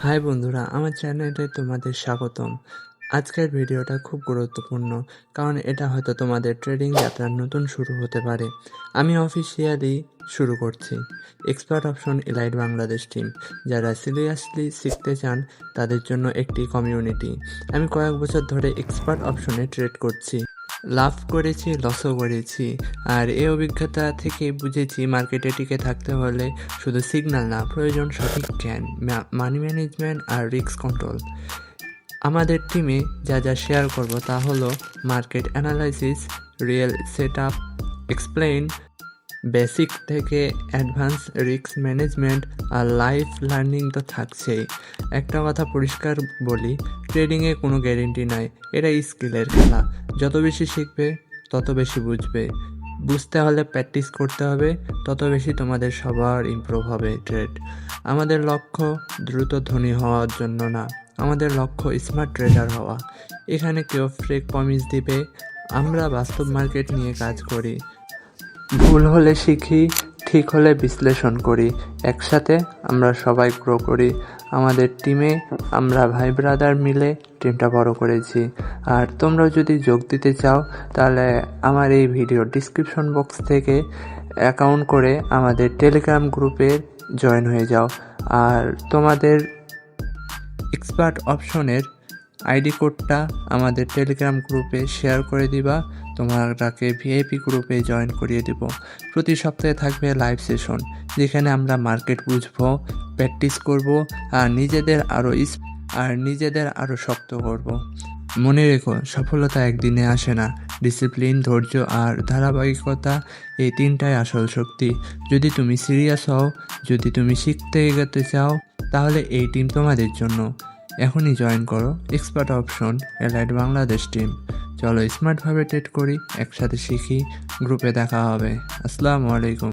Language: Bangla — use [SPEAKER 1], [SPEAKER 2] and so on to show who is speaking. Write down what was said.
[SPEAKER 1] হাই বন্ধুরা, আমার চ্যানেলে তোমাদের স্বাগতম। আজকের ভিডিওটা খুব গুরুত্বপূর্ণ, কারণ এটা হয়তো তোমাদের ট্রেডিং যাত্রার নতুন শুরু হতে পারে। আমি অফিসিয়ালি শুরু করছি expert option elite Bangladesh team. যারা সিরিয়াসলি শিখতে চান তাদের জন্য একটি কমিউনিটি। আমি কয়েক বছর ধরে এক্সপার্ট অপশনে ট্রেড করছি, লাভ করেছি, লসও করেছি। আর এই অভিজ্ঞতা থেকে বুঝেছি মার্কেটে টিকে থাকতে হলে শুধু সিগন্যাল না, প্রয়োজন সঠিক জ্ঞান, মানি ম্যানেজমেন্ট আর রিস্ক কন্ট্রোল। আমাদের টিমে যা যা শেয়ার করব তা হলো market analysis, real set up, explain, basic থেকে অ্যাডভান্স রিস্ক ম্যানেজমেন্ট আর লাইফ লার্নিং তো থাকছেই। একটা কথা পরিষ্কার বলি, ট্রেডিংয়ে কোনো গ্যারেন্টি নাই, এটা স্কিলের খেলা। যত বেশি শিখবে তত বেশি বুঝবে। বুঝতে হলে প্র্যাকটিস করতে হবে, তত বেশি তোমাদের সবার ইমপ্রুভ হবে ট্রেড। আমাদের লক্ষ্য দ্রুত ধনী হওয়ার জন্য না, আমাদের লক্ষ্য স্মার্ট ট্রেডার হওয়া। এখানে কেউ ফ্রেক প্রমিস দিবে, আমরা বাস্তব মার্কেট নিয়ে কাজ করি। ভুল হলে শিখি, ঠিক হলে বিশ্লেষণ করি। একসাথে আমরা সবাই গ্রো করি। আমাদের টিমে আমরা ভাই ব্রাদার মিলে টিমটা বড় করেছি। আর তোমরা যদি যোগ দিতে চাও তাহলে আমার এই ভিডিও ডিসক্রিপশন বক্স থেকে অ্যাকাউন্ট করে আমাদের টেলিগ্রাম গ্রুপে জয়েন হয়ে যাও। আর তোমাদের এক্সপার্ট অপশনের আইডি কোডটা আমাদের টেলিগ্রাম গ্রুপে শেয়ার করে দিবা, তোমাকে ভিআইপি গ্রুপে জয়েন করিয়ে দেব। প্রতি সপ্তাহে থাকবে লাইভ সেশন, যেখানে আমরা মার্কেট বুঝবো, প্র্যাকটিস করব আর নিজেদের আরও শক্ত করব। মনে রেখো, সফলতা একদিনে আসে না। ডিসিপ্লিন, ধৈর্য আর ধারাবাহিকতা, এই তিনটাই আসল শক্তি। যদি তুমি সিরিয়াস হও, যদি তুমি শিখতে এগোতে চাও, তাহলে এই টিম তোমাদের জন্য। এখনই জয়েন করো expert option elite Bangladesh team. চলো স্মার্টভাবে ট্রেড করি, একসাথে শিখি। গ্রুপে দেখা হবে। আসসালামু আলাইকুম।